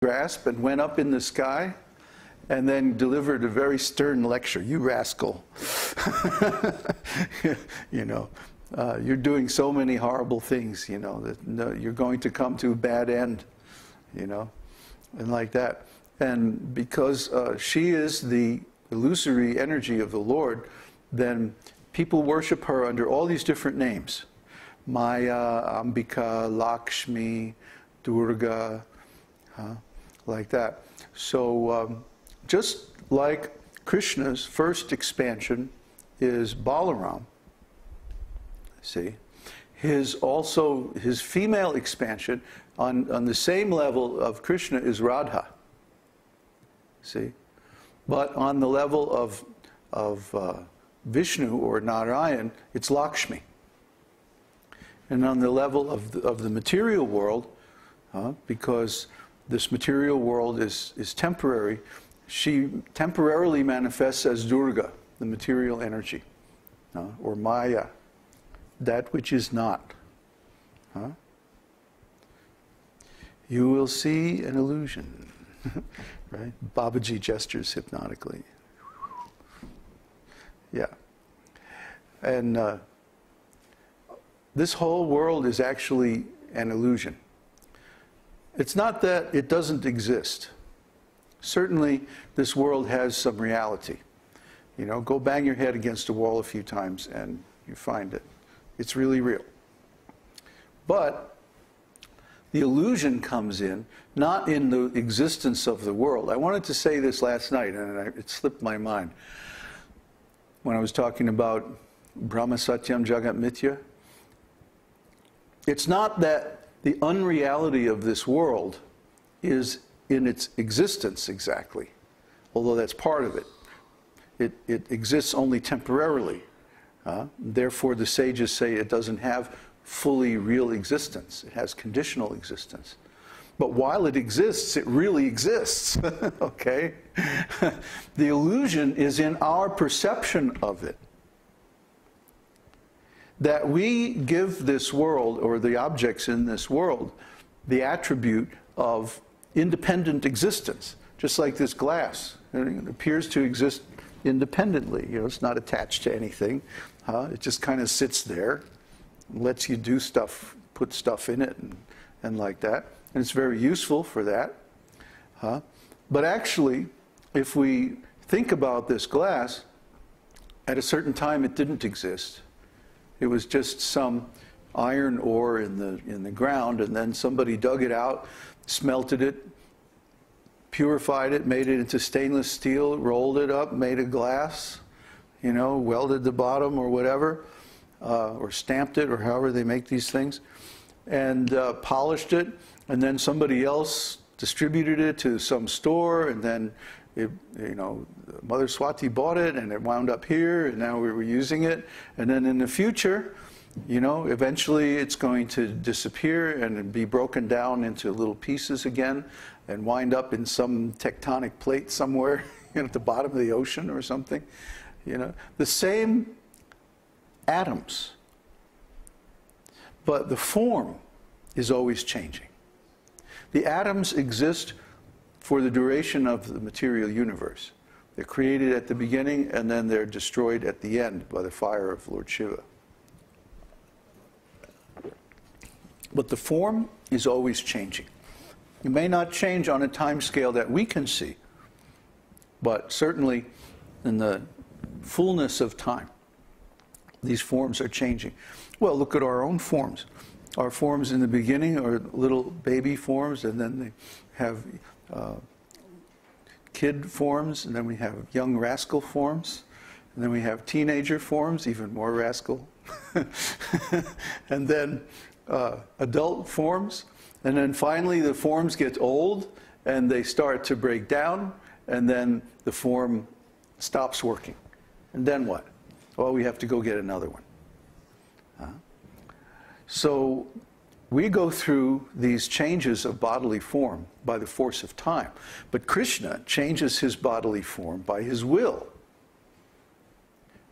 grasp and went up in the sky and then delivered a very stern lecture. You rascal. You know, you're doing so many horrible things, you know, that no, you're going to come to a bad end, you know, and like that. And because she is the illusory energy of the Lord, then people worship her under all these different names. Maya, Ambika, Lakshmi, Durga, like that. So just like Krishna's first expansion is Balaram, see, his female expansion on the same level of Krishna is Radha, see, but on the level of Vishnu or Narayan, it's Lakshmi. And on the level of the material world, because this material world is temporary, she temporarily manifests as Durga, the material energy, or Maya, that which is not. You will see an illusion, right? Babaji gestures hypnotically. Yeah. And this whole world is actually an illusion. It's not that it doesn't exist. Certainly, this world has some reality. You know, go bang your head against a wall a few times and you find it. It's really real. But the illusion comes in, not in the existence of the world. I wanted to say this last night, and it slipped my mind. When I was talking about Brahma Satyam Jagat Mithya, it's not that the unreality of this world is in its existence exactly, although that's part of it. It exists only temporarily. Therefore, the sages say it doesn't have fully real existence. It has conditional existence. But while it exists, it really exists. Okay? The illusion is in our perception of it. That we give this world, or the objects in this world, the attribute of independent existence. Just like this glass. It appears to exist independently. You know, it's not attached to anything. It just kind of sits there, lets you do stuff, put stuff in it, and like that. And it's very useful for that. But actually, if we think about this glass, at a certain time it didn't exist. It was just some iron ore in the ground, and then somebody dug it out, smelted it, purified it, made it into stainless steel, rolled it up, made a glass, you know, welded the bottom or whatever, or stamped it, or however they make these things, and polished it, and then somebody else distributed it to some store, and then it, you know, Mother Swati bought it, and it wound up here, and now we're using it. And then in the future, you know, eventually it's going to disappear and be broken down into little pieces again, and wind up in some tectonic plate somewhere, you know, at the bottom of the ocean or something. You know, the same atoms, but the form is always changing. The atoms exist for the duration of the material universe. They're created at the beginning, and then they're destroyed at the end by the fire of Lord Shiva. But the form is always changing. It may not change on a time scale that we can see, but certainly in the fullness of time, these forms are changing. Well, look at our own forms. Our forms in the beginning are little baby forms, and then they have kid forms, and then we have young rascal forms, and then we have teenager forms, even more rascal, and then adult forms, and then finally the forms get old and they start to break down, and then the form stops working. And then what? Well, we have to go get another one. So we go through these changes of bodily form by the force of time. But Krishna changes his bodily form by his will.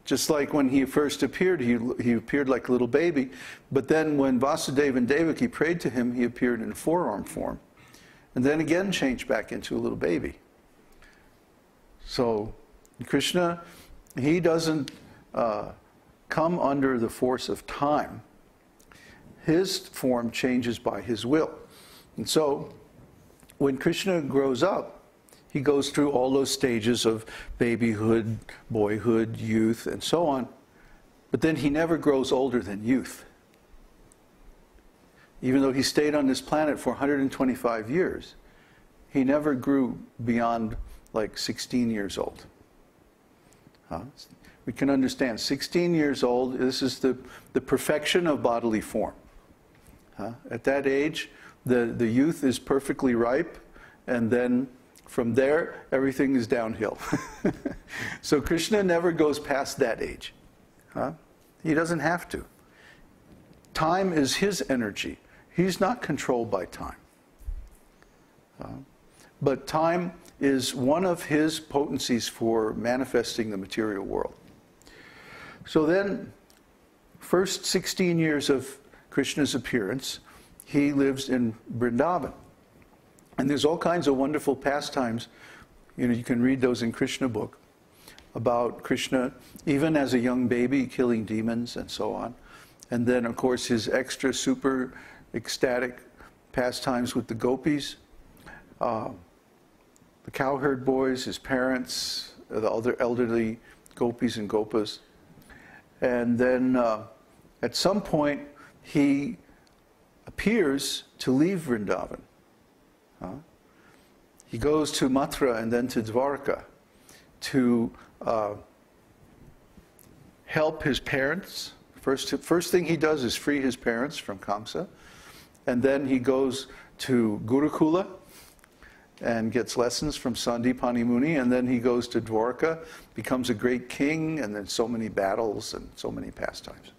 Just like when he first appeared, he appeared like a little baby. But then when Vasudeva and Devaki prayed to him, he appeared in a forearm form. and then again change back into a little baby. So Krishna, he doesn't come under the force of time. His form changes by his will. And so when Krishna grows up, he goes through all those stages of babyhood, boyhood, youth, and so on. But then he never grows older than youth. Even though he stayed on this planet for 125 years, he never grew beyond like 16 years old. We can understand, 16 years old, this is the perfection of bodily form. At that age, the youth is perfectly ripe, and then from there, everything is downhill. So Krishna never goes past that age. He doesn't have to. Time is his energy. He's not controlled by time. But time is one of his potencies for manifesting the material world. So then, first 16 years of Krishna's appearance, he lives in Vrindavan. And there's all kinds of wonderful pastimes. You can read those in Krishna book about Krishna, even as a young baby, killing demons and so on. And then, of course, his extra super ecstatic pastimes with the gopis, the cowherd boys, his parents, the other elderly gopis and gopas. And then at some point, he appears to leave Vrindavan. He goes to Mathura and then to Dwarka to help his parents. First thing he does is free his parents from Kamsa. And then he goes to Gurukula and gets lessons from Sandipani Muni. And then he goes to Dwarka, becomes a great king, and then so many battles and so many pastimes.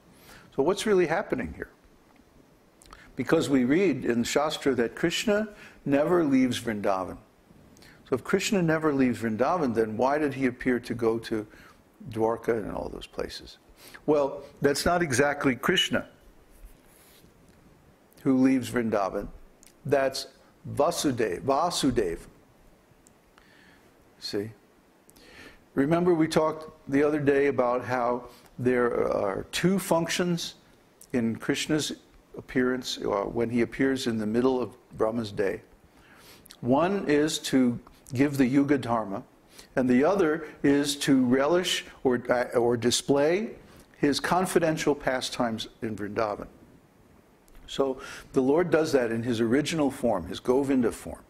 So what's really happening here? Because we read in the Shastra that Krishna never leaves Vrindavan. So if Krishna never leaves Vrindavan, then why did he appear to go to Dwarka and all those places? Well, that's not exactly Krishna who leaves Vrindavan. That's Vasudev. See? Remember we talked the other day about how there are two functions in Krishna's appearance when he appears in the middle of Brahma's day. One is to give the Yuga Dharma, and the other is to relish or display his confidential pastimes in Vrindavan. So the Lord does that in his original form, his Govinda form.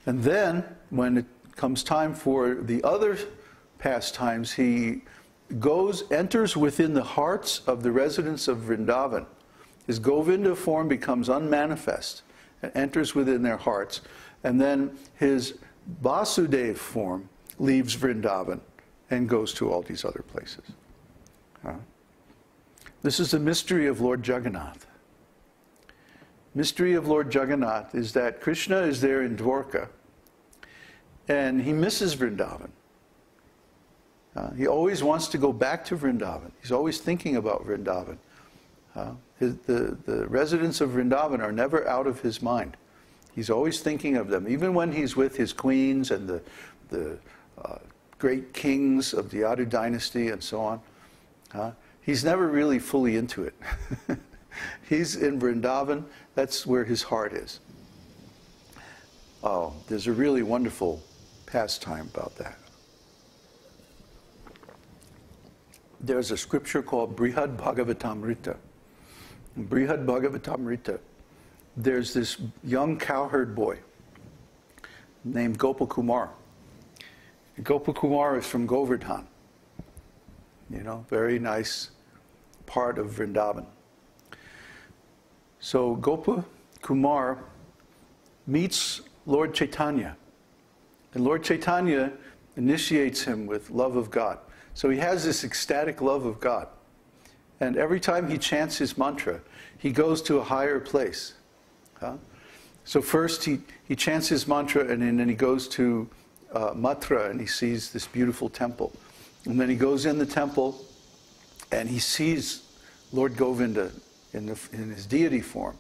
And then, when it comes time for the other pastimes, he enters within the hearts of the residents of Vrindavan. His Govinda form becomes unmanifest and enters within their hearts. And then his Vasudev form leaves Vrindavan and goes to all these other places. This is the mystery of Lord Jagannath. Mystery of Lord Jagannath is that Krishna is there in Dwarka and he misses Vrindavan. He always wants to go back to Vrindavan. He's always thinking about Vrindavan. The residents of Vrindavan are never out of his mind. He's always thinking of them. Even when he's with his queens and the great kings of the Yadu dynasty and so on, he's never really fully into it. He's in Vrindavan. That's where his heart is. Oh, there's a really wonderful pastime about that. There's a scripture called Bṛhad-Bhāgavatamṛta. In Bṛhad-Bhāgavatamṛta, there's this young cowherd boy named Gopakumar. Gopakumar is from Govardhan. Very nice part of Vrindavan. So Gopakumar meets Lord Chaitanya. And Lord Chaitanya initiates him with love of God. So he has this ecstatic love of God. And every time he chants his mantra, he goes to a higher place. So first he chants his mantra, and then he goes to Mathura, and he sees this beautiful temple. And then he goes in the temple, and he sees Lord Govinda in his deity form.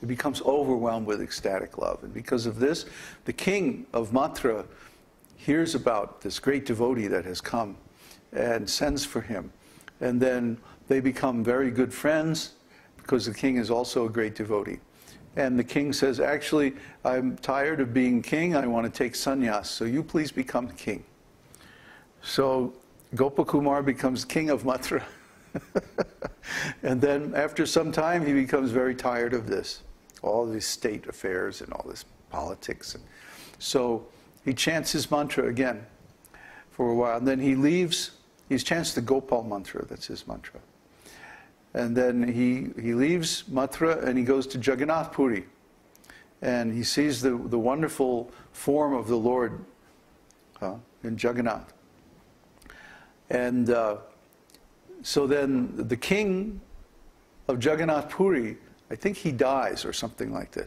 He becomes overwhelmed with ecstatic love. And because of this, the king of Mathura hears about this great devotee that has come and sends for him. And then they become very good friends because the king is also a great devotee. And the king says, actually, I'm tired of being king. I want to take sannyas. So you please become king. So Gopakumar becomes king of Mathura. And then after some time, he becomes very tired of this. All these state affairs and all this politics. And so he chants his mantra again for a while. And then he leaves. He chants the Gopal mantra. That's his mantra. And then he leaves Mathura and he goes to Jagannath Puri. And he sees the wonderful form of the Lord in Jagannath. And so then the king of Jagannath Puri, I think he dies or something like this.